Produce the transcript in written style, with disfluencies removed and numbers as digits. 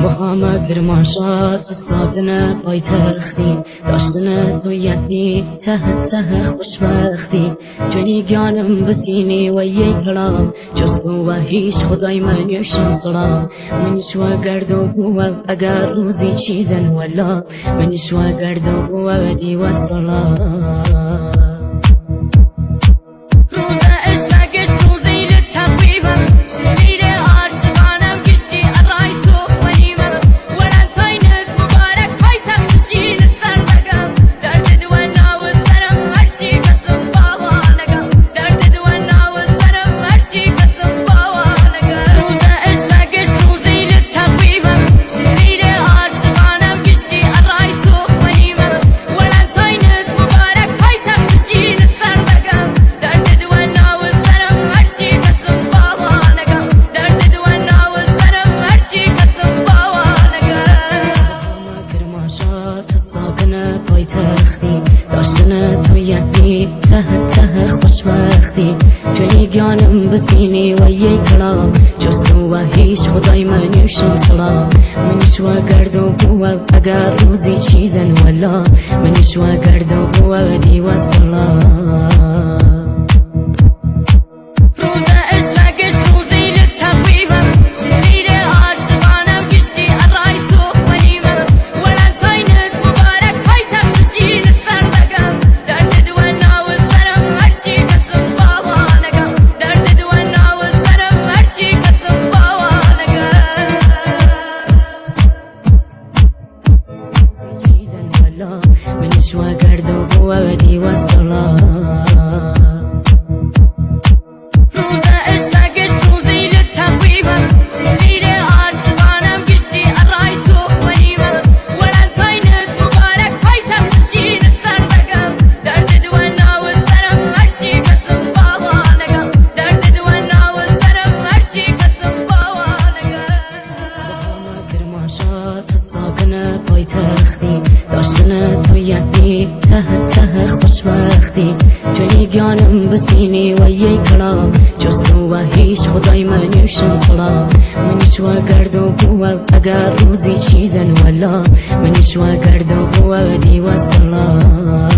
محمد گرماشات و سادنه پای تختی داشتنه تو یعنی ته خوشبختی جونی گانم بسینی و یک کلام جز و هیچ خدای من یوشن سلام منش و گردو و اگر روزی چیدن ولا منش و گردو و دی و سلام پای تختی داشتنه تو یعنی ته خوشبختی جونی گانم بسینی و یک کلام جز تو و هیچ خدای من یوشن سلام منش و گردو و اگر روزی چیدن ولا منش و گردو و دی و سلام منش و گردو و دی و سلام پای تختی داشتنه تو یعنی ته خوشبختی جونی گانم بسینی و یک کلام جز تو و هیچ خدای من یوشن سلام منش و گردو و اگر روزی چیدن ولا منش و گردو و دی و سلام